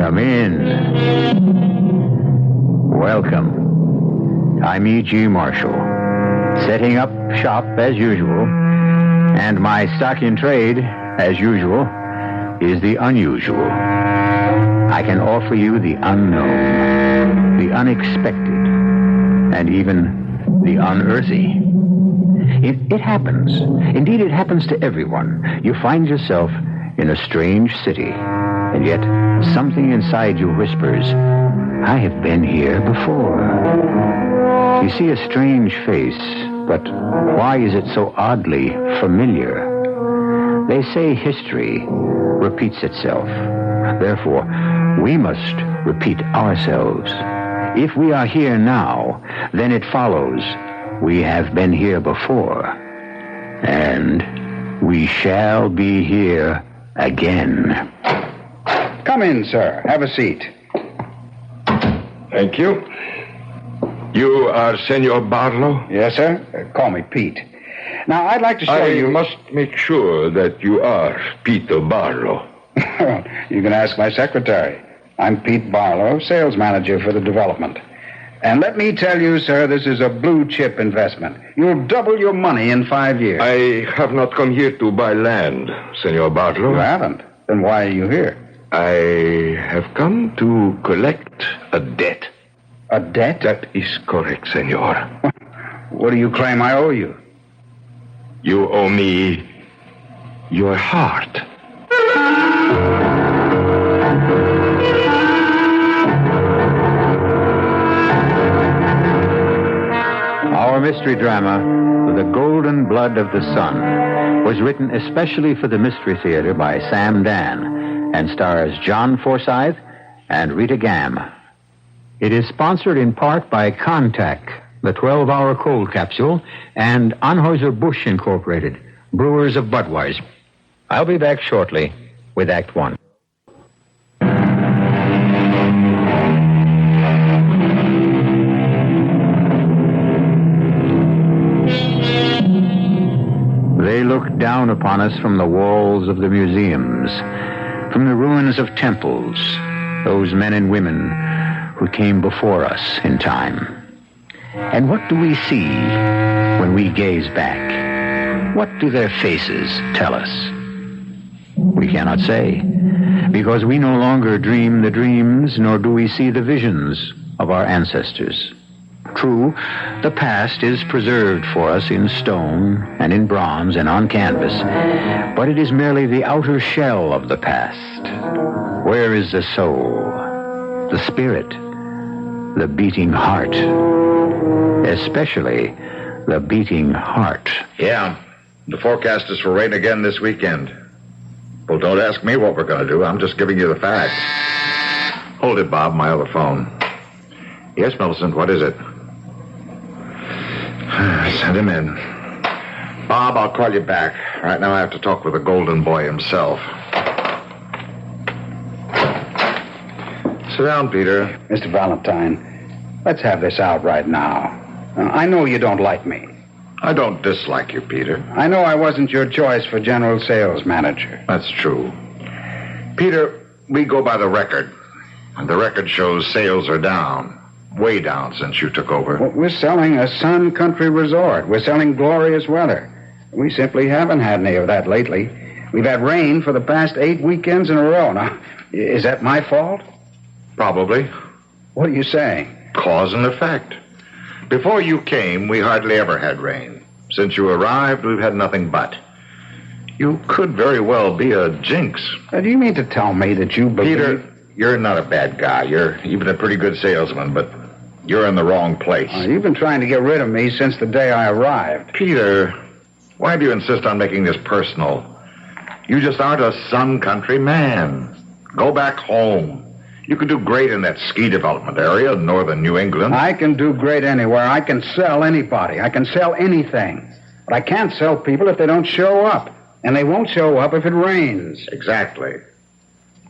Come in. Welcome. I'm E.G. Marshall, setting up shop as usual, and my stock in trade, as usual, is the unusual. I can offer you the unknown, the unexpected, and even the unearthly. It happens. Indeed, it happens to everyone. You find yourself in a strange city, and yet something inside you whispers, I have been here before. You see a strange face, but why is it so oddly familiar? They say history repeats itself. Therefore, we must repeat ourselves. If we are here now, then it follows we have been here before. And we shall be here again. Come in, sir. Have a seat. Thank you. You are Senor Barlow? Yes, sir. Call me Pete. Now, I'd like to show you... I must make sure that you are Peter Barlow. You can ask my secretary. I'm Pete Barlow, sales manager for the development. And let me tell you, sir, this is a blue-chip investment. You'll double your money in 5 years. I have not come here to buy land, Senor Barlow. You haven't? Then why are you here? I have come to collect a debt. A debt? That is correct, senor. What do you claim I owe you? You owe me your heart. Our mystery drama, The Golden Blood of the Sun, was written especially for the Mystery Theater by Sam Dan and stars John Forsythe and Rita Gam. It is sponsored in part by Contact, the 12-hour cold capsule, and Anheuser-Busch Incorporated, brewers of Budweiser. I'll be back shortly with Act One. They look down upon us from the walls of the museums, from the ruins of temples, those men and women who came before us in time. And what do we see when we gaze back? What do their faces tell us? We cannot say, because we no longer dream the dreams, nor do we see the visions of our ancestors. True, the past is preserved for us in stone and in bronze and on canvas, but it is merely the outer shell of the past. Where is the soul, the spirit, the beating heart? Especially the beating heart. Yeah, the forecast is for rain again this weekend. Well, don't ask me what we're going to do. I'm just giving you the facts. Hold it, Bob, my other phone. Yes, Millicent, what is it? Send him in. Bob, I'll call you back. Right now I have to talk with the Golden Boy himself. Sit down, Peter. Mr. Valentine, let's have this out right now. I know you don't like me. I don't dislike you, Peter. I know I wasn't your choice for general sales manager. That's true. Peter, we go by the record. And the record shows sales are down. Way down since you took over. Well, we're selling a sun country resort. We're selling glorious weather. We simply haven't had any of that lately. We've had rain for the past 8 weekends in a row. Now, is that my fault? Probably. What are you saying? Cause and effect. Before you came, we hardly ever had rain. Since you arrived, we've had nothing but. You could very well be a jinx. Do you mean to tell me that you believe... Peter, you're not a bad guy. You're even a pretty good salesman, but you're in the wrong place. You've been trying to get rid of me since the day I arrived. Peter, why do you insist on making this personal? You just aren't a sun country man. Go back home. You could do great in that ski development area in northern New England. I can do great anywhere. I can sell anybody. I can sell anything. But I can't sell people if they don't show up. And they won't show up if it rains. Exactly.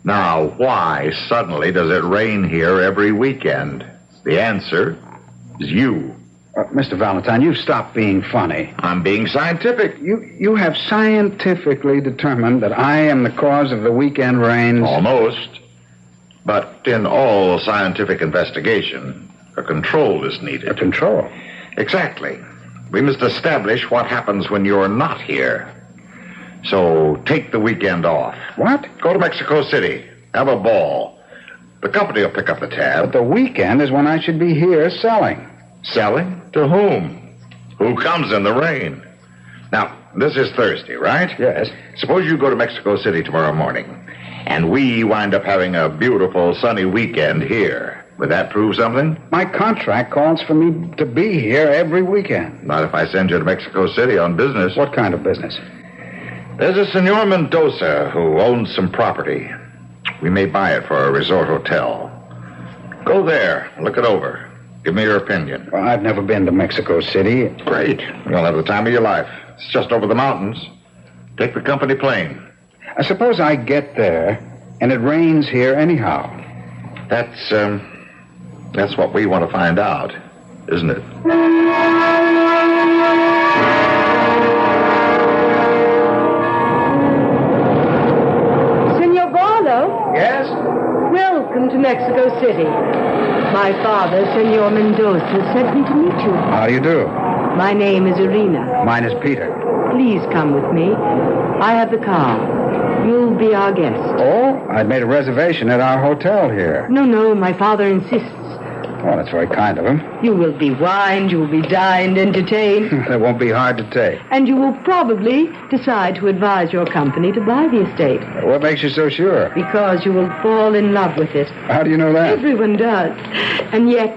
Now, why suddenly does it rain here every weekend? The answer is you. Mr. Valentine, you've stopped being funny. I'm being scientific. You have scientifically determined that I am the cause of the weekend rains? Almost. But in all scientific investigation, a control is needed. A control? Exactly. We must establish what happens when you're not here. So take the weekend off. What? Go to Mexico City. Have a ball. The company will pick up the tab. But the weekend is when I should be here selling. Selling? To whom? Who comes in the rain? Now, this is Thursday, right? Yes. Suppose you go to Mexico City tomorrow morning, and we wind up having a beautiful sunny weekend here. Would that prove something? My contract calls for me to be here every weekend. Not if I send you to Mexico City on business. What kind of business? There's a Senor Mendoza who owns some property. We may buy it for a resort hotel. Go there, look it over. Give me your opinion. Well, I've never been to Mexico City. Great. You'll have the time of your life. It's just over the mountains. Take the company plane. I suppose I get there, and it rains here anyhow. That's what we want to find out, isn't it? Senor Barlow? Yes? Welcome to Mexico City. My father, Senor Mendoza, sent me to meet you. How do you do? My name is Irina. Mine is Peter. Please come with me. I have the car. You'll be our guest. Oh, I'd made a reservation at our hotel here. No, my father insists. Well, that's very kind of him. You will be wined, you will be dined, entertained, That won't be hard to take. and you will probably decide to advise your company to buy the estate, What makes you so sure? because you will fall in love with it. How do you know that? Everyone does. And yet,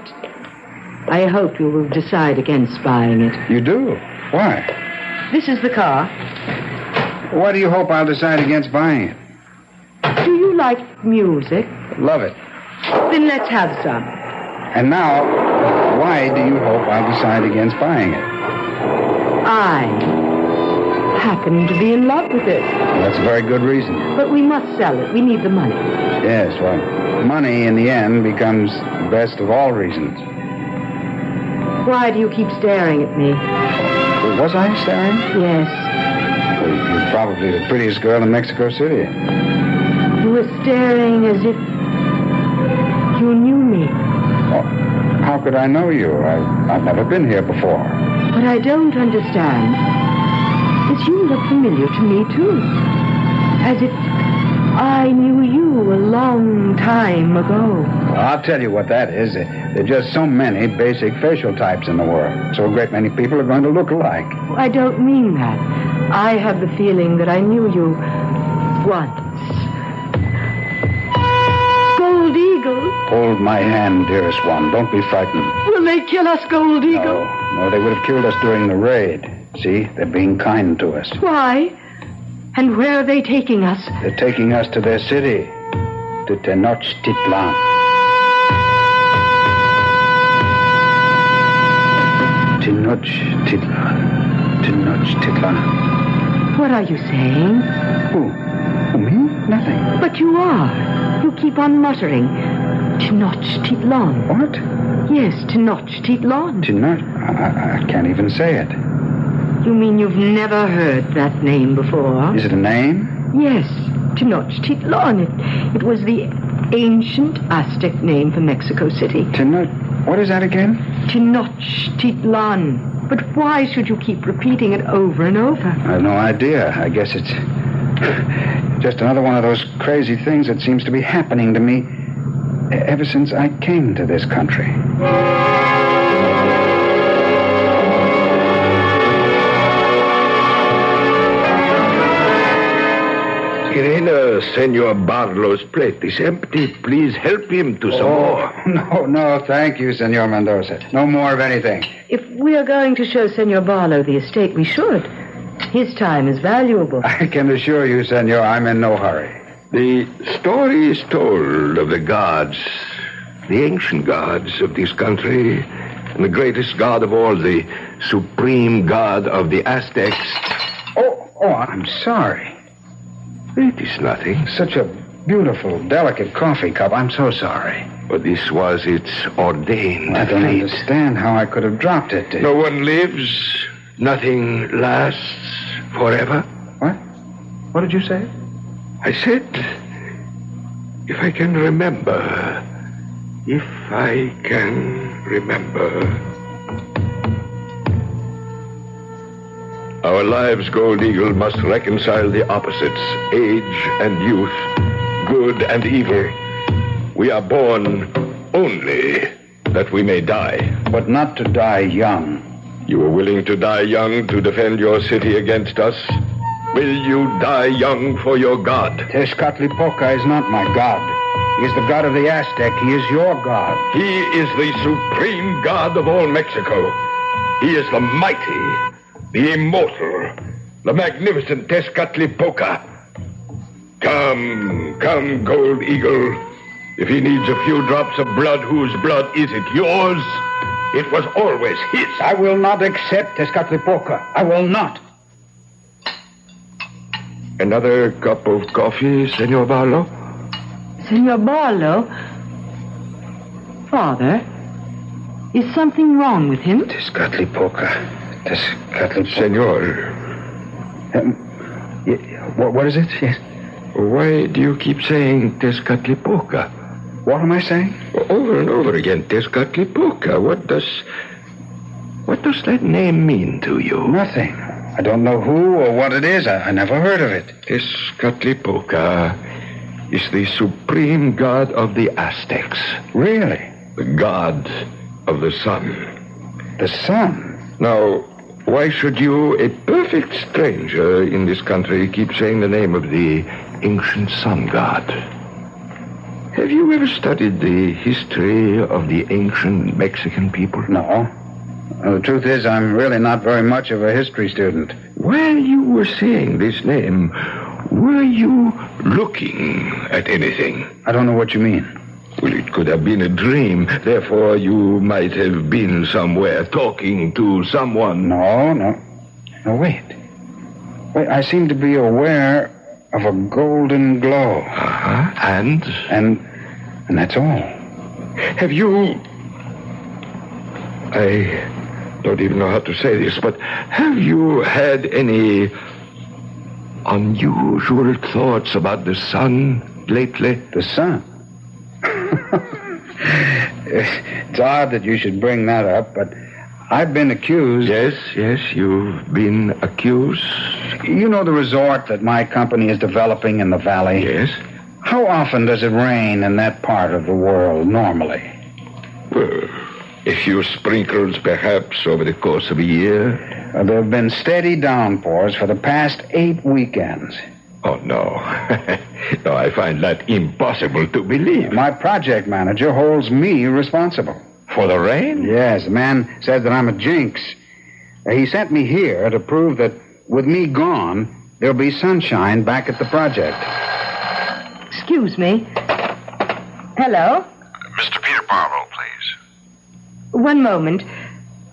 I hope you will decide against buying it. You do? Why? This is the car. Why do you hope I'll decide against buying it? Do you like music? Love it. Then let's have some. And now, why do you hope I'll decide against buying it? I happen to be in love with it. Well, that's a very good reason. But we must sell it. We need the money. Yes, well, money in the end becomes the best of all reasons. Why do you keep staring at me? Was I staring? Yes. Well, you're probably the prettiest girl in Mexico City. You were staring as if you knew me. Oh, how could I know you? I've never been here before. But I don't understand. That you look familiar to me, too. As if I knew you a long time ago. Well, I'll tell you what that is. There are just so many basic facial types in the world. So a great many people are going to look alike. I don't mean that. I have the feeling that I knew you once. Gold Eagle. Hold my hand, dearest one. Don't be frightened. Will they kill us, Gold Eagle? No, they would have killed us during the raid. See, they're being kind to us. Why? And where are they taking us? They're taking us to their city, to Tenochtitlan. Tenochtitlan. What are you saying? Who? Me? Nothing. But you are. You keep on muttering. Tenochtitlan. What? Yes, Tenochtitlan. I can't even say it. You mean you've never heard that name before? Is it a name? Yes, Tenochtitlan. It was the ancient Aztec name for Mexico City. What is that again? Tenochtitlan. But why should you keep repeating it over and over? I have no idea. I guess it's just another one of those crazy things that seems to be happening to me ever since I came to this country. Irina, Senor Barlow's plate is empty. Please help him to some more. No, thank you, Senor Mendoza. No more of anything. If we are going to show Senor Barlow the estate, we should. His time is valuable. I can assure you, Senor, I'm in no hurry. The story is told of the gods, the ancient gods of this country, and the greatest god of all, the supreme god of the Aztecs. Oh, I'm sorry. It is nothing. Such a beautiful, delicate coffee cup. I'm so sorry. But this was its ordained I don't fate. understand how I could have dropped it. No one lives. Nothing lasts forever. What? What did you say? I said, If I can remember. If I can remember. Our lives, Gold Eagle, must reconcile the opposites, age and youth, good and evil. We are born only that we may die. But not to die young. You are willing to die young to defend your city against us? Will you die young for your god? Tezcatlipoca is not my god. He is the god of the Aztec. He is your god. He is the supreme god of all Mexico. He is the mighty, the immortal, the magnificent Tezcatlipoca. Come, Gold Eagle. If he needs a few drops of blood, whose blood is it? Yours? It was always his. I will not accept Tezcatlipoca. I will not. Another cup of coffee, Senor Barlow? Senor Barlow? Father, is something wrong with him? Tezcatlipoca. Senor. What is it? Yes. Why do you keep saying Tezcatlipoca? What am I saying? Over and over again, Tezcatlipoca. What does that name mean to you? Nothing. I don't know who or what it is. I never heard of it. Tezcatlipoca is the supreme god of the Aztecs. Really? The god of the sun. The sun? Now, why should you, a perfect stranger in this country, keep saying the name of the ancient sun god? Have you ever studied the history of the ancient Mexican people? No. The truth is, I'm really not very much of a history student. While you were saying this name, were you looking at anything? I don't know what you mean. Well, it could have been a dream. Therefore, you might have been somewhere talking to someone. No, wait. I seem to be aware of a golden glow. Uh-huh. And that's all. Have you... I don't even know how to say this, but have you had any unusual thoughts about the sun lately? The sun? It's odd that you should bring that up, but I've been accused... Yes, you've been accused. You know the resort that my company is developing in the valley? Yes. How often does it rain in that part of the world normally? Well, a few sprinkles, perhaps, over the course of a year. There have been steady downpours for the past 8 weekends. Oh, no. No, I find that impossible to believe. My project manager holds me responsible. For the rain? Yes, the man says that I'm a jinx. He sent me here to prove that with me gone, there'll be sunshine back at the project. Excuse me. Hello? Mr. Peter Barlow, please. One moment.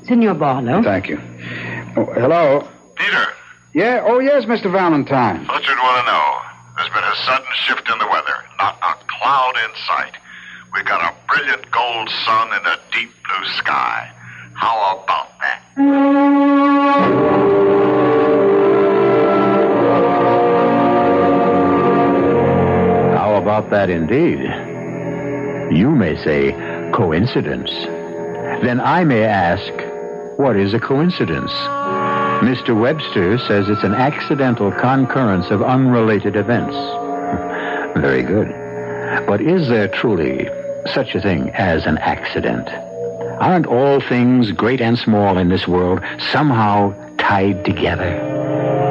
Senor Barlow. Thank you. Oh, hello? Peter. Yeah? Oh, yes, Mr. Valentine. Thought you'd want to know. There's been a sudden shift in the weather. Not a cloud in sight. We got a brilliant gold sun and a deep blue sky. How about that? How about that indeed? You may say coincidence. Then I may ask, what is a coincidence? Mr. Webster says it's an accidental concurrence of unrelated events. Very good. But is there truly such a thing as an accident? Aren't all things, great and small in this world, somehow tied together?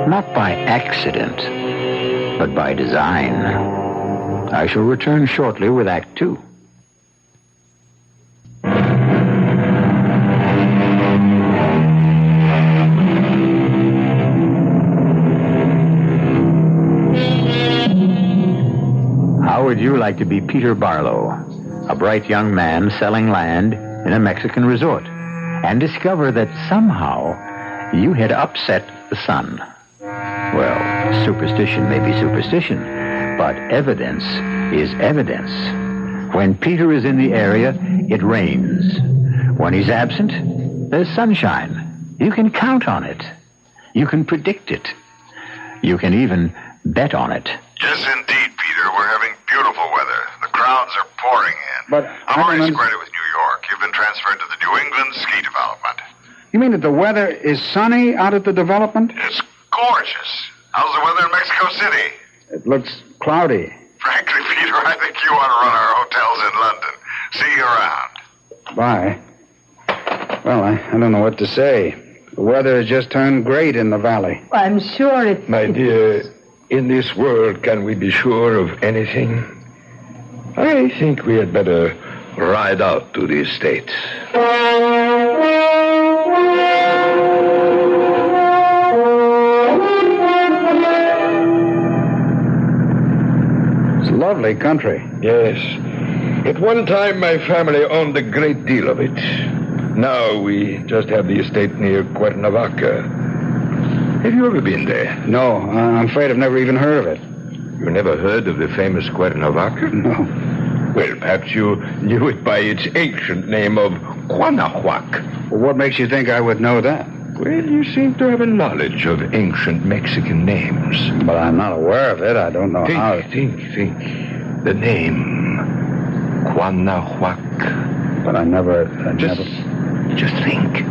Not by accident, but by design. I shall return shortly with Act 2. How would you like to be Peter Barlow, a bright young man selling land in a Mexican resort, and discover that somehow you had upset the sun? Well, superstition may be superstition, but evidence is evidence. When Peter is in the area, it rains. When he's absent, there's sunshine. You can count on it. You can predict it. You can even bet on it. Yes, indeed, Peter. We're having beautiful weather. The crowds are pouring in. But I'm already squared it with New York. You've been transferred to the New England ski development. You mean that the weather is sunny out at the development? It's gorgeous. How's the weather in Mexico City? It looks cloudy. Frankly, Peter, I think you ought to run our hotels in London. See you around. Bye. Well, I don't know what to say. The weather has just turned great in the valley. I'm sure it's... My dear, in this world, can we be sure of anything? I think we had better ride out to the estate. It's lovely country. Yes. At one time, my family owned a great deal of it. Now we just have the estate near Cuernavaca. Have you ever been there? No, I'm afraid I've never even heard of it. You never heard of the famous Cuernavaca? No. Well, perhaps you knew it by its ancient name of Cuanahuac. Well, what makes you think I would know that? Well, you seem to have a knowledge of ancient Mexican names. But I'm not aware of it. I don't know how. Think. The name. Cuanahuac. But I never... Just think.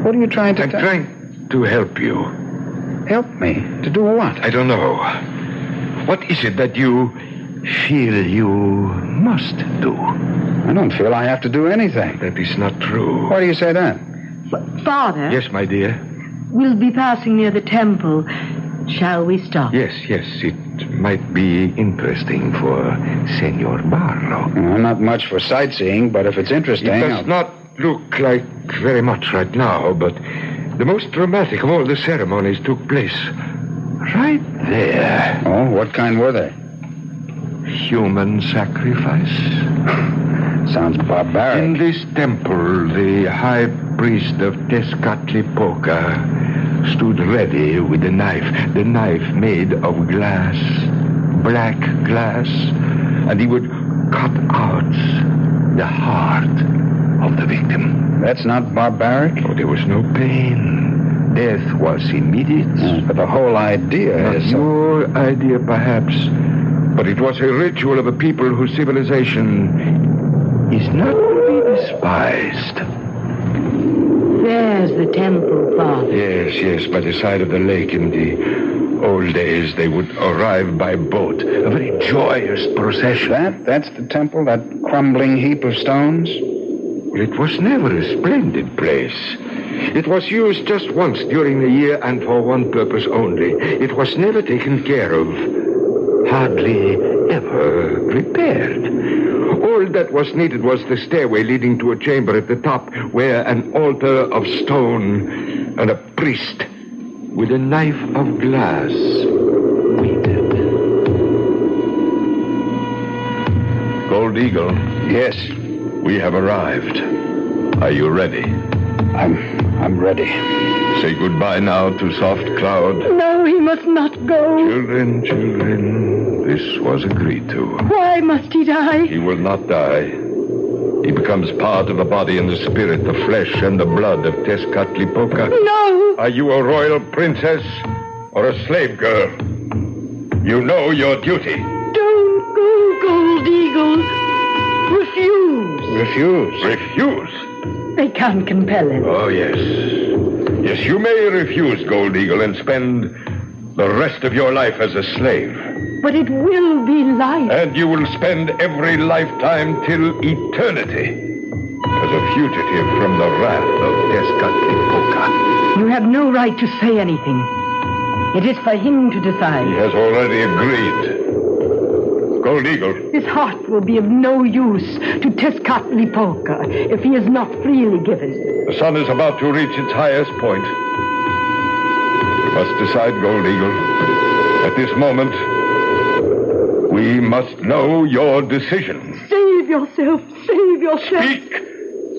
What are you trying to I'm trying to help you. Help me? To do what? I don't know. What is it that you feel you must do? I don't feel I have to do anything. That is not true. Why do you say that? Father? Yes, my dear. We'll be passing near the temple. Shall we stop? Yes. It might be interesting for Senor Barlow. I'm not much for sightseeing, but if it's interesting... It does not look like very much right now, but the most dramatic of all the ceremonies took place right there. Oh, what kind were they? Human sacrifice. Sounds barbaric. In this temple, the high priest of Tezcatlipoca stood ready with a knife made of glass, black glass, and he would cut out the heart of the victim. That's not barbaric? Oh, there was no pain. Death was immediate. But the whole idea Not is... your idea, perhaps, but it was a ritual of a people whose civilization is not to be despised. There's the temple, Father. Yes, by the side of the lake. In the old days, they would arrive by boat. A very joyous procession. That's the temple, that crumbling heap of stones? Well, it was never a splendid place. It was used just once during the year and for one purpose only. It was never taken care of. Hardly ever repaired. All that was needed was the stairway leading to a chamber at the top where an altar of stone and a priest with a knife of glass waited. Gold Eagle. Yes. We have arrived. Are you ready? I'm ready. Say goodbye now to Soft Cloud. No, he must not go. Children, this was agreed to. Why must he die? He will not die. He becomes part of the body and the spirit, the flesh and the blood of Tezcatlipoca. No. Are you a royal princess or a slave girl? You know your duty. Don't go, Gold Eagle. Refuse. Refuse? They can't compel him. Oh, yes. Yes, you may refuse, Gold Eagle, and spend the rest of your life as a slave. But it will be life. And you will spend every lifetime till eternity as a fugitive from the wrath of Tezcatlipoca. You have no right to say anything. It is for him to decide. He has already agreed. Gold Eagle. His heart will be of no use to Tezcatlipoca if he is not freely given. The sun is about to reach its highest point. We must decide, Gold Eagle. At this moment, we must know your decision. Save yourself. Save yourself. Speak!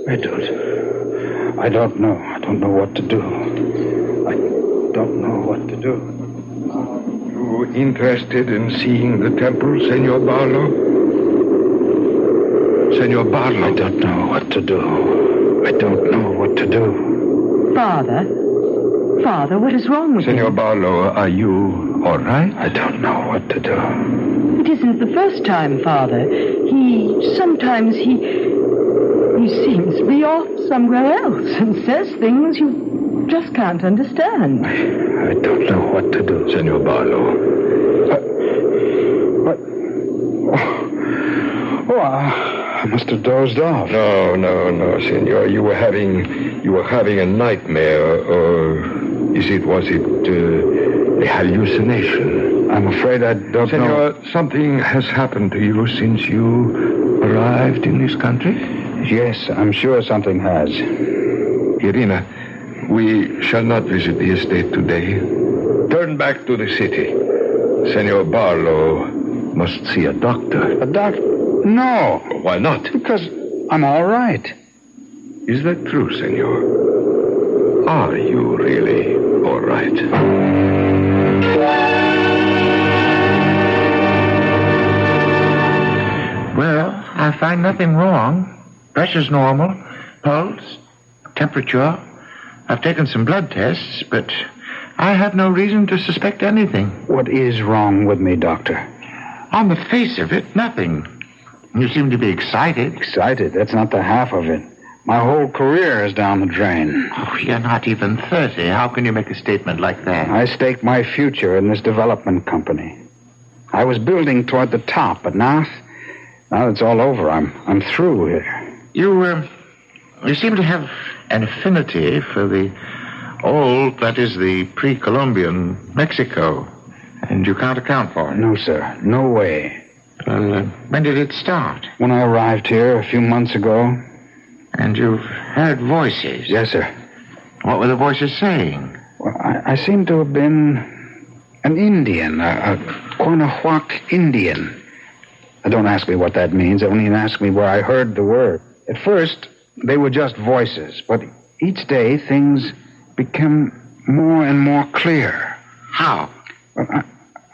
I don't know. I don't know what to do. I don't know what to do. You interested in seeing the temple, Senor Barlow? Senor Barlow. I don't know what to do. I don't know what to do. Father, what is wrong with Senor him? Barlow, are you all right? I don't know what to do. It isn't the first time, Father. Sometimes he seems to be off somewhere else and says things you just can't understand. I don't know what to do. Senor Barlow. I must have dozed off. No, senor. You were having a nightmare, or was it a hallucination? I'm afraid I don't know. Senor, something has happened to you since you arrived in this country? Yes, I'm sure something has. Irina, we shall not visit the estate today. Turn back to the city. Senor Barlow must see a doctor. A doctor? No. Why not? Because I'm all right. Is that true, senor? Are you really all right? Well, I find nothing wrong. Pressure's normal. Pulse, temperature. I've taken some blood tests, but I have no reason to suspect anything. What is wrong with me, Doctor? On the face of it, nothing. You seem to be excited. Excited? That's not the half of it. My whole career is down the drain. Oh, you're not even 30. How can you make a statement like that? I staked my future in this development company. I was building toward the top, but now it's all over. I'm through here. You seem to have an affinity for the old, that is, the pre-Columbian Mexico, and you can't account for it. No, sir. No way. Well, when did it start? When I arrived here a few months ago. And you've heard voices? Yes, sir. What were the voices saying? Well, I seem to have been an Indian, a Quanahuac Indian. Don't ask me what that means. Only ask me where I heard the word. At first, they were just voices, but each day things became more and more clear. How? Well,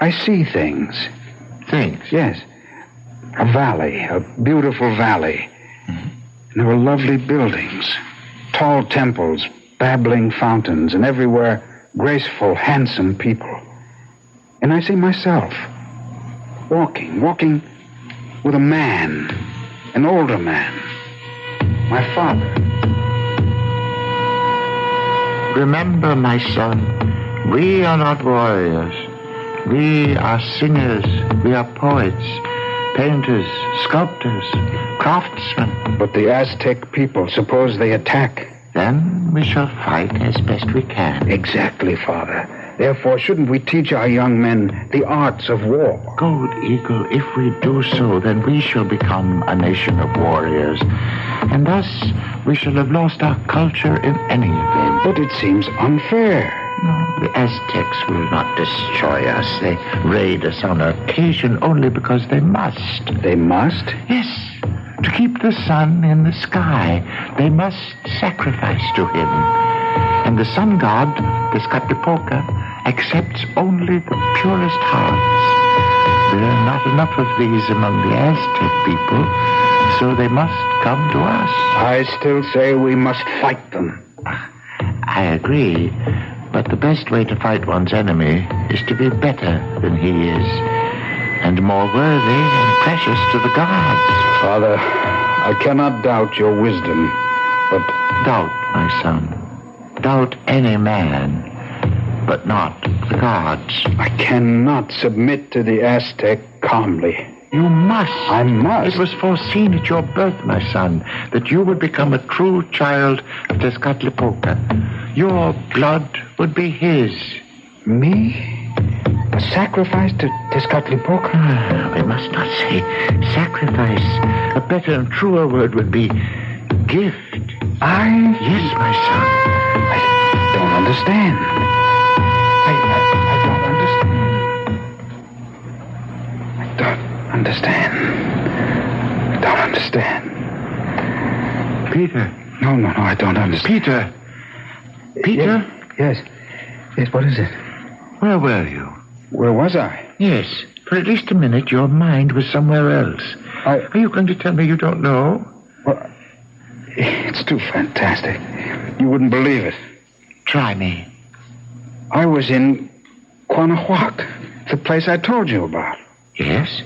I see things. Things? Yes. A valley, a beautiful valley. Mm-hmm. And there were lovely buildings, tall temples, babbling fountains, and everywhere graceful, handsome people. And I see myself walking with a man, an older man, my father. Remember, my son, we are not warriors. We are singers, we are poets, painters, sculptors, craftsmen. But the Aztec people, suppose they attack? Then we shall fight as best we can. Exactly, Father. Therefore, shouldn't we teach our young men the arts of war? Gold Eagle, if we do so, then we shall become a nation of warriors. And thus, we shall have lost our culture in any event. But it seems unfair. No, the Aztecs will not destroy us. They raid us on occasion only because they must. They must? Yes. To keep the sun in the sky, they must sacrifice to him. And the sun god, Tezcatlipoca, accepts only the purest hearts. There are not enough of these among the Aztec people, so they must come to us. I still say we must fight them. I agree. But the best way to fight one's enemy is to be better than he is, and more worthy and precious to the gods. Father, I cannot doubt your wisdom, but... Doubt, my son. Doubt any man, but not the gods. I cannot submit to the Aztec calmly. You must. I must. It was foreseen at your birth, my son, that you would become a true child of Tezcatlipoca. Your blood would be his. Me? A sacrifice to Tezcatlipoca? We must not say sacrifice. A better and truer word would be gift. Yes, my son. I don't understand. I don't understand. I don't understand. Peter. No, I don't understand. Peter. Peter? Yes, what is it? Where were you? Where was I? Yes, for at least a minute your mind was somewhere else. Are you going to tell me you don't know? Well, it's too fantastic. You wouldn't believe it. Try me. I was in Quanahuac, the place I told you about. Yes?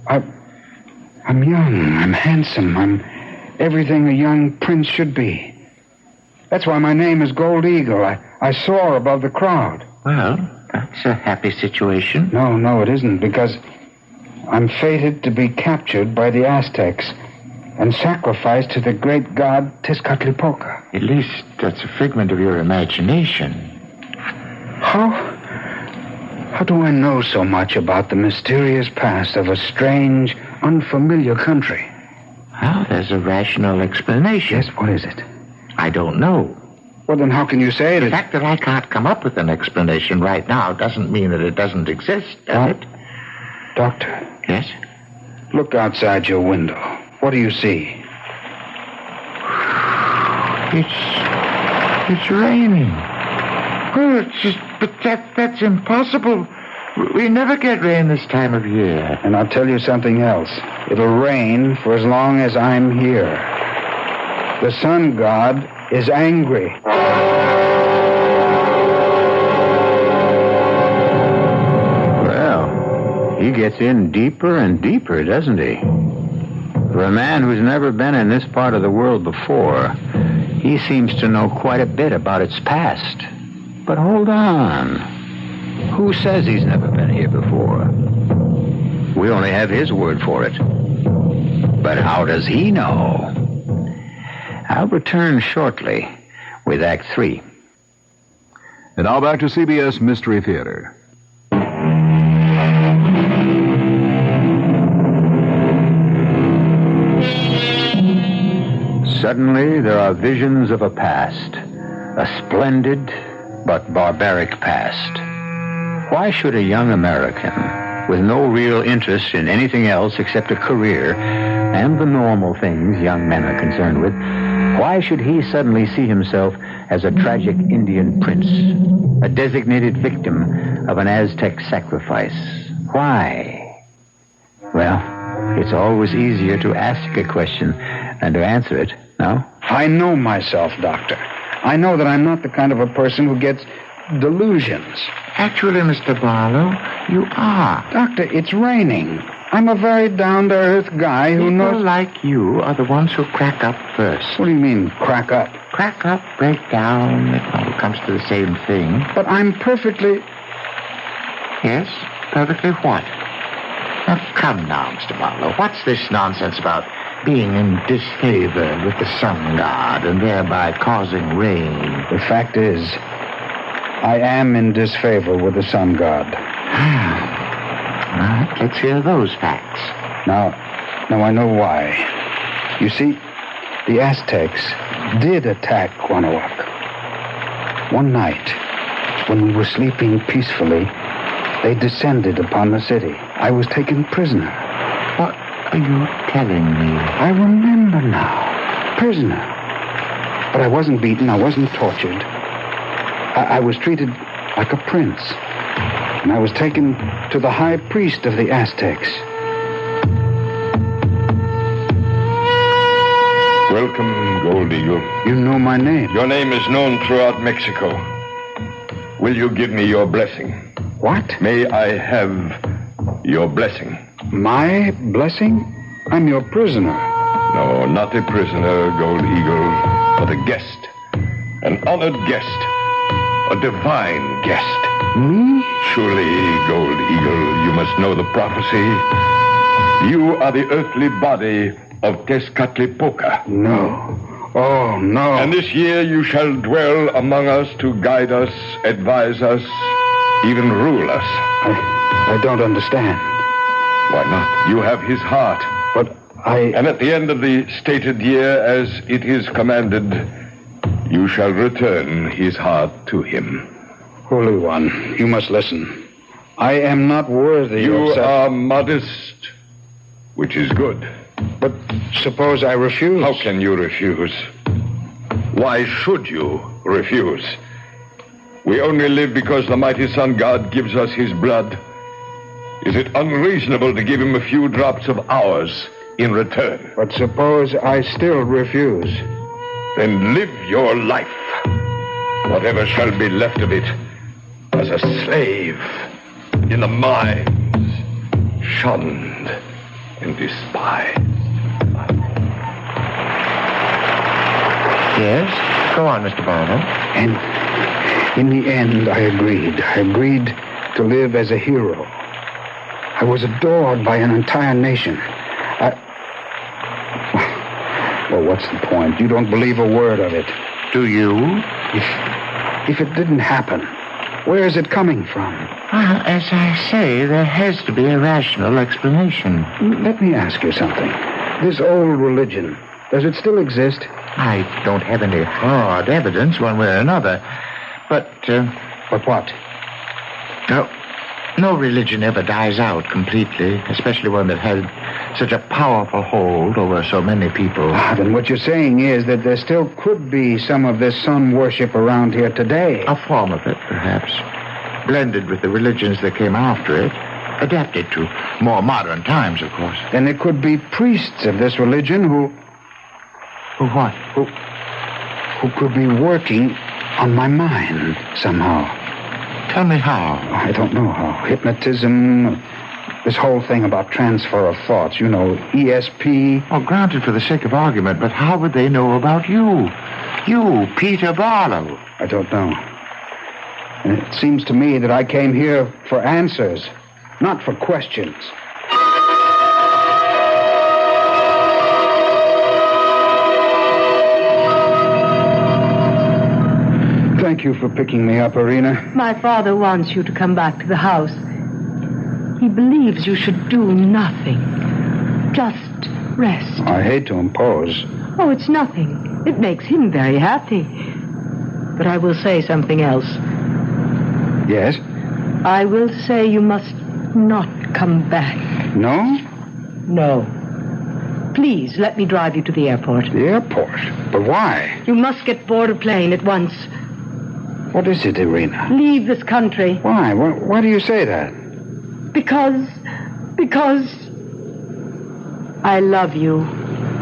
I'm young, I'm handsome, I'm everything a young prince should be. That's why my name is Gold Eagle. I soar above the crowd. Well, that's a happy situation. No, it isn't, because I'm fated to be captured by the Aztecs and sacrificed to the great god Tezcatlipoca. At least that's a figment of your imagination. How do I know so much about the mysterious past of a strange, unfamiliar country? Well, there's a rational explanation. Yes, what is it? I don't know. Well, then how can you say it? The fact that I can't come up with an explanation right now doesn't mean that it doesn't exist, does it? Doctor. Yes? Look outside your window. What do you see? It's raining. Oh, but that's impossible. We never get rain this time of year. And I'll tell you something else. It'll rain for as long as I'm here. The sun god is angry. Well, he gets in deeper and deeper, doesn't he? For a man who's never been in this part of the world before, he seems to know quite a bit about its past. But hold on. Who says he's never been here before? We only have his word for it. But how does he know? I'll return shortly with Act 3. And now back to CBS Mystery Theater. Suddenly, there are visions of a past. A splendid but barbaric past. Why should a young American, with no real interest in anything else except a career and the normal things young men are concerned with, why should he suddenly see himself as a tragic Indian prince, a designated victim of an Aztec sacrifice? Why? Well, it's always easier to ask a question than to answer it, no? I know myself, Doctor. I know that I'm not the kind of a person who gets delusions. Actually, Mr. Barlow, you are. Doctor, it's raining. I'm a very down-to-earth guy who knows... People like you are the ones who crack up first. What do you mean, crack up? Crack up, break down, it all comes to the same thing. But I'm perfectly... Yes? Perfectly what? Now, come now, Mr. Barlow. What's this nonsense about being in disfavor with the sun god and thereby causing rain? The fact is, I am in disfavor with the sun god. All right, let's hear those facts. Now I know why. You see, the Aztecs did attack Guanajuato. One night, when we were sleeping peacefully, they descended upon the city. I was taken prisoner. What are you telling me? I remember now. Prisoner. But I wasn't beaten. I wasn't tortured. I was treated like a prince. And I was taken to the high priest of the Aztecs. Welcome, Gold Eagle. You know my name. Your name is known throughout Mexico. Will you give me your blessing? What? May I have your blessing? My blessing? I'm your prisoner. No, not a prisoner, Gold Eagle, but a guest. An honored guest. A divine guest. Me? Surely, Gold Eagle, you must know the prophecy. You are the earthly body of Tezcatlipoca. No. Oh, no. And this year you shall dwell among us to guide us, advise us, even rule us. I don't understand. Why not? You have his heart. But And at the end of the stated year, as it is commanded, you shall return his heart to him. Holy One, you must listen. I am not worthy You of such... are modest, which is good. But suppose I refuse? How can you refuse? Why should you refuse? We only live because the mighty sun god gives us his blood. Is it unreasonable to give him a few drops of ours in return? But suppose I still refuse? Then live your life, whatever shall be left of it, as a slave in the mines, shunned and despise. Yes? Go on, Mr. Barlow. And in the end, I agreed. I agreed to live as a hero. I was adored by an entire nation. Well, what's the point? You don't believe a word of it. Do you? If it didn't happen, where is it coming from? Well, as I say, there has to be a rational explanation. Let me ask you something. This old religion, does it still exist? I don't have any hard evidence one way or another. But what? No religion ever dies out completely, especially one that had such a powerful hold over so many people. Then what you're saying is that there still could be some of this sun worship around here today. A form of it, perhaps. Blended with the religions that came after it. Adapted to more modern times, of course. Then it could be priests of this religion who... Who what? Who could be working on my mind somehow. Tell me how. I don't know how. Hypnotism, this whole thing about transfer of thoughts, you know, ESP. Oh, granted for the sake of argument, but how would they know about you? You, Peter Barlow. I don't know. And it seems to me that I came here for answers, not for questions. Thank you for picking me up, Irina. My father wants you to come back to the house. He believes you should do nothing. Just rest. I hate to impose. Oh, it's nothing. It makes him very happy. But I will say something else. Yes? I will say you must not come back. No? No. Please, let me drive you to the airport. The airport? But why? You must get aboard a plane at once. What is it, Irina? Leave this country. Why? Why do you say that? Because I love you.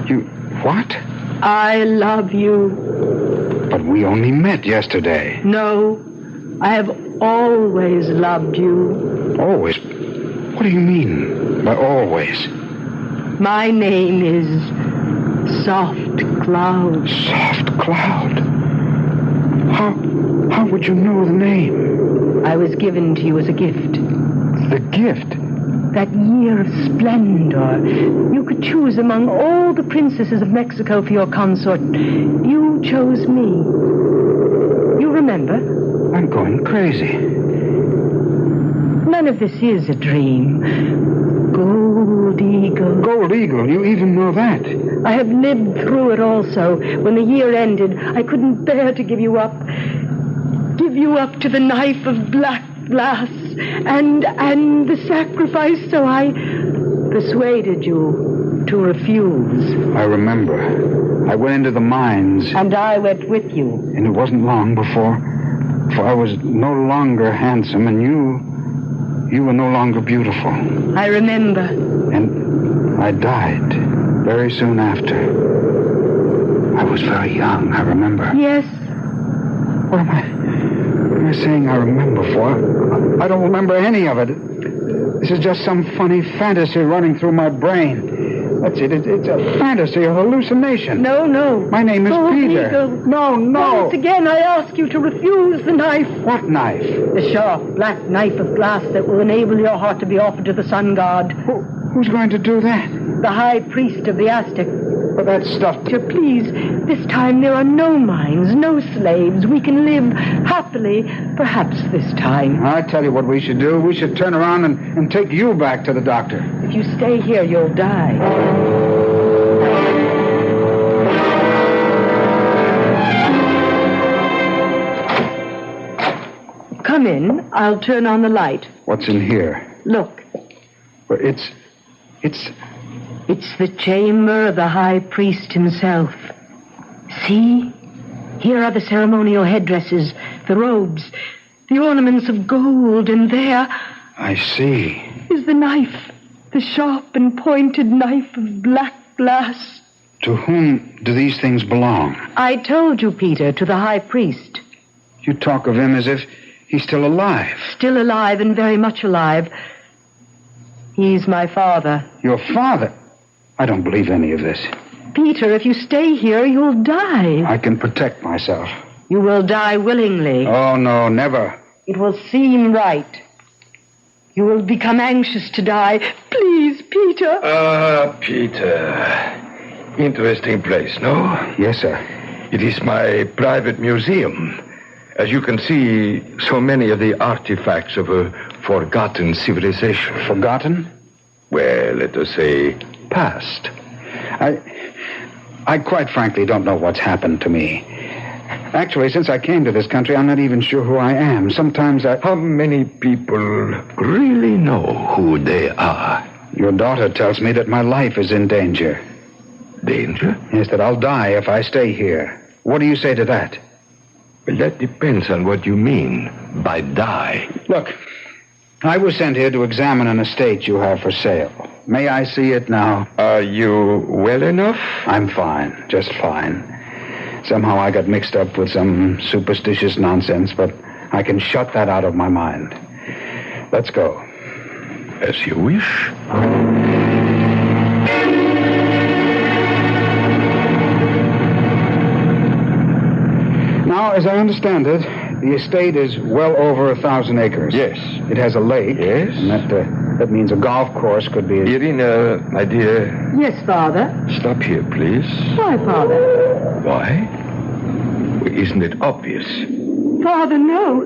You... what? I love you. But we only met yesterday. No, I have always loved you. Always? What do you mean by always? My name is Soft Cloud. Soft Cloud? How would you know the name? I was given to you as a gift. The gift? That year of splendor. You could choose among all the princesses of Mexico for your consort. You chose me. You remember? I'm going crazy. None of this is a dream. Gold Eagle. Gold Eagle? You even know that? I have lived through it also. When the year ended, I couldn't bear to give you up. Give you up to the knife of black glass and the sacrifice, so I persuaded you to refuse. I remember. I went into the mines. And I went with you. And it wasn't long before I was no longer handsome, and you were no longer beautiful. I remember. And I died very soon after. I was very young, I remember. Yes. What am I saying I remember for? I don't remember any of it. This is just some funny fantasy running through my brain. That's it. It's a fantasy, a hallucination. No. My name is Peter. Eagle. No. Once again, I ask you to refuse the knife. What knife? The sharp, black knife of glass that will enable your heart to be offered to the sun god. Who's going to do that? The high priest of the Aztec. But that stuff... Please, this time there are no mines, no slaves. We can live happily, perhaps this time. I tell you what we should do. We should turn around and take you back to the doctor. If you stay here, you'll die. Come in. I'll turn on the light. What's in here? Look. Well, it's... It's the chamber of the high priest himself. See? Here are the ceremonial headdresses, the robes, the ornaments of gold, and there... I see. ...is the knife, the sharp and pointed knife of black glass. To whom do these things belong? I told you, Peter, to the high priest. You talk of him as if he's still alive. Still alive and very much alive. He's my father. Your father? I don't believe any of this. Peter, if you stay here, you'll die. I can protect myself. You will die willingly. Oh, no, never. It will seem right. You will become anxious to die. Please, Peter. Peter. Interesting place, no? Yes, sir. It is my private museum. As you can see, so many of the artifacts of a forgotten civilization. Forgotten? Well, let us say past. I quite frankly don't know what's happened to me. Actually, since I came to this country, I'm not even sure who I am. Sometimes How many people really know who they are? Your daughter tells me that my life is in danger. Danger? Yes, that I'll die if I stay here. What do you say to that? Well, that depends on what you mean by die. Look, I was sent here to examine an estate you have for sale. May I see it now? Are you well enough? I'm fine, just fine. Somehow I got mixed up with some superstitious nonsense, but I can shut that out of my mind. Let's go. As you wish. Now, as I understand it, the estate is well over 1,000 acres. Yes. It has a lake. Yes. And that means a golf course could be... Irina, my dear. Yes, Father. Stop here, please. Why, Father? Why? Well, isn't it obvious? Father, no.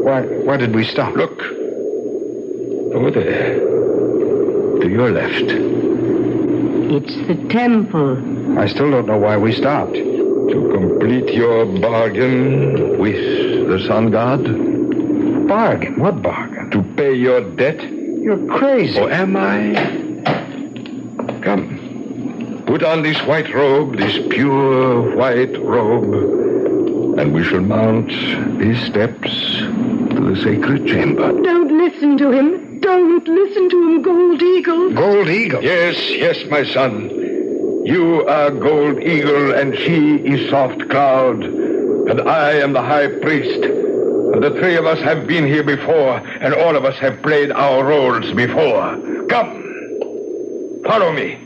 Why did we stop? Look. Over there. To your left. It's the temple. I still don't know why we stopped. To complete your bargain with the sun god? Bargain? What bargain? To pay your debt? You're crazy. Or am I? Come. Put on this white robe, this pure white robe, and we shall mount these steps to the sacred chamber. Don't listen to him. Don't listen to him, Gold Eagle. Gold Eagle? Yes, my son. You are Gold Eagle, and she is Soft Cloud, and I am the High Priest. And the three of us have been here before, and all of us have played our roles before. Come, follow me.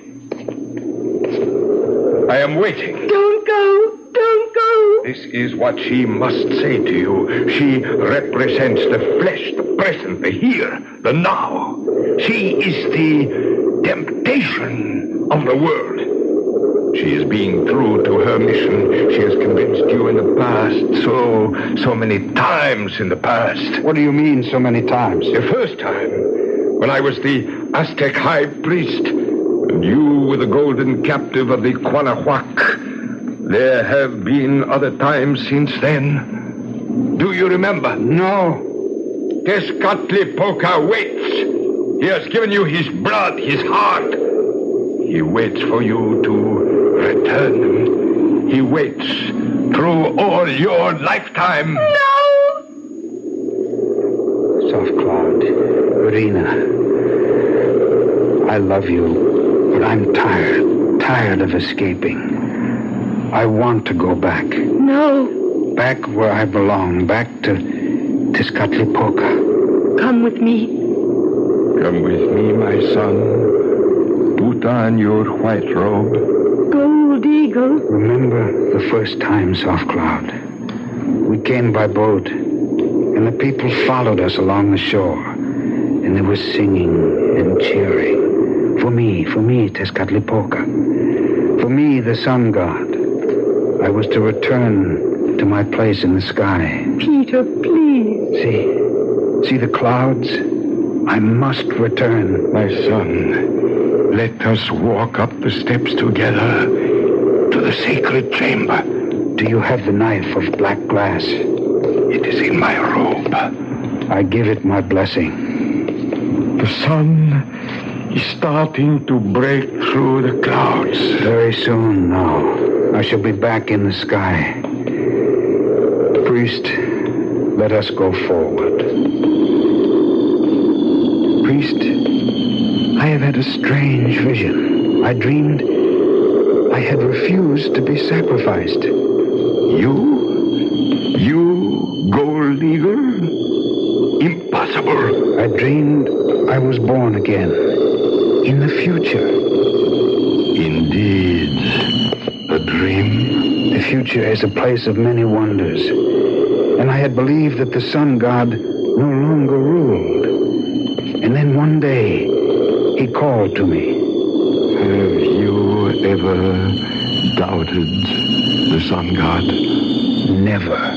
I am waiting. Don't go. Don't go. This is what she must say to you. She represents the flesh, the present, the here, the now. She is the temptation of the world. She is being true to her mission. She has convinced you in the past, so many times in the past. What do you mean, so many times? The first time, when I was the Aztec High Priest, and you were the golden captive of the Quanahuac. There have been other times since then. Do you remember? No. Tezcatlipoca waits. He has given you his blood, his heart. He waits for you to return them. He waits through all your lifetime. No! Soft Cloud, Irina, I love you, but I'm tired of escaping. I want to go back. No. Back where I belong, back to Tezcatlipoca. Come with me. Come with me, my son. Put on your white robe. Gold Eagle. Remember the first time, Soft Cloud. We came by boat, and the people followed us along the shore, and they were singing and cheering. For me, Tezcatlipoca. For me, the sun god. I was to return to my place in the sky. Peter, please. See the clouds? I must return. My son, let us walk up the steps together to the sacred chamber. Do you have the knife of black glass? It is in my robe. I give it my blessing. The sun is starting to break through the clouds. Very soon now, I shall be back in the sky. Priest, let us go forward. Priest, I have had a strange vision. I dreamed I had refused to be sacrificed. You, Gold Eagle? Impossible. I dreamed I was born again. in the future. Indeed, a dream. The future is a place of many wonders, and I had believed that the sun god no longer ruled. And then one day, he called to me. Have you ever doubted the sun god? Never.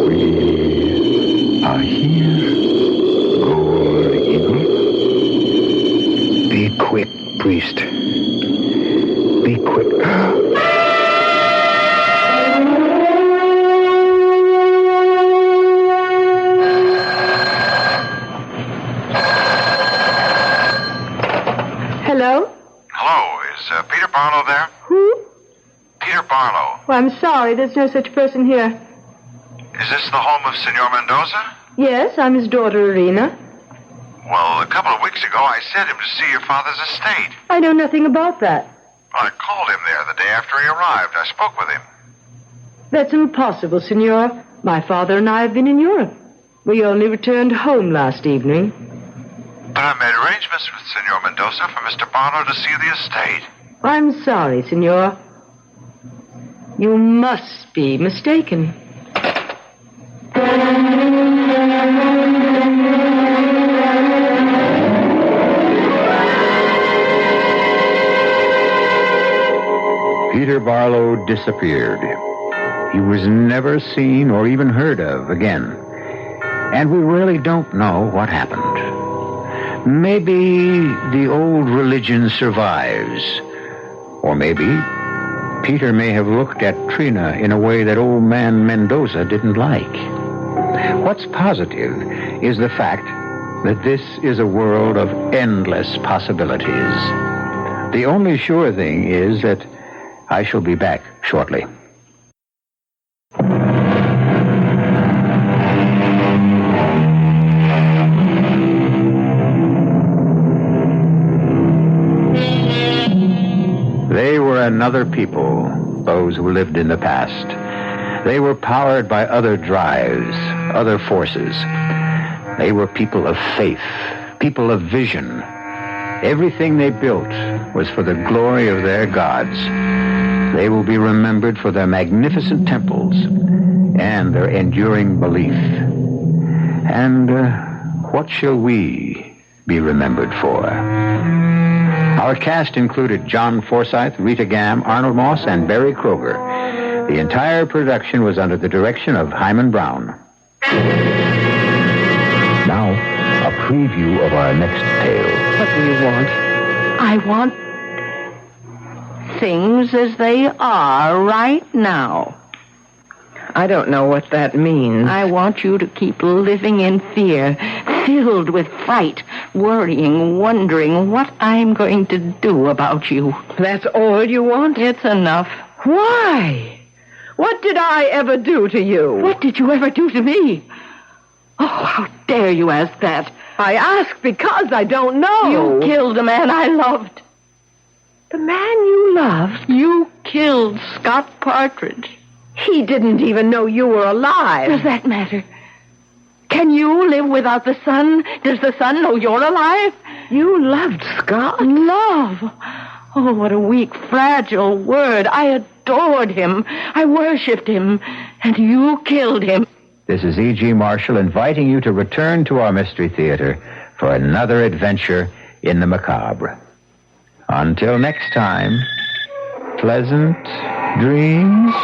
We are here, Gold Eagle. Be quick, priest. Be quick. Hello? Hello, is Peter Barlow there? Who? Peter Barlow. Oh, I'm sorry, there's no such person here. Is this the home of Senor Mendoza? Yes, I'm his daughter, Irina. Well, a couple of weeks ago, I sent him to see your father's estate. I know nothing about that. I called him there the day after he arrived. I spoke with him. That's impossible, Senor. My father and I have been in Europe. We only returned home last evening. But I made arrangements with Senor Mendoza for Mr. Barlow to see the estate. I'm sorry, Senor. You must be mistaken. Peter Barlow disappeared. He was never seen or even heard of again. And we really don't know what happened. Maybe the old religion survives. Or maybe Peter may have looked at Trina in a way that old man Mendoza didn't like. What's positive is the fact that this is a world of endless possibilities. The only sure thing is that I shall be back shortly. They were another people, those who lived in the past. They were powered by other drives, other forces. They were people of faith, people of vision. Everything they built was for the glory of their gods. They will be remembered for their magnificent temples and their enduring belief. And what shall we be remembered for? Our cast included John Forsythe, Rita Gamm, Arnold Moss, and Barry Kroger. The entire production was under the direction of Hyman Brown. Now, a preview of our next tale. What do you want? I want things as they are right now. I don't know what that means. I want you to keep living in fear, filled with fright, worrying, wondering what I'm going to do about you. That's all you want? It's enough. Why? What did I ever do to you? What did you ever do to me? Oh, how dare you ask that? I ask because I don't know. You killed a man I loved. The man you loved? You killed Scott Partridge. He didn't even know you were alive. Does that matter? Can you live without the sun? Does the sun know you're alive? You loved Scott? Love? Oh, what a weak, fragile word. I adored him. I worshipped him. And you killed him. This is E.G. Marshall inviting you to return to our Mystery Theater for another adventure in the macabre. Until next time, pleasant dreams.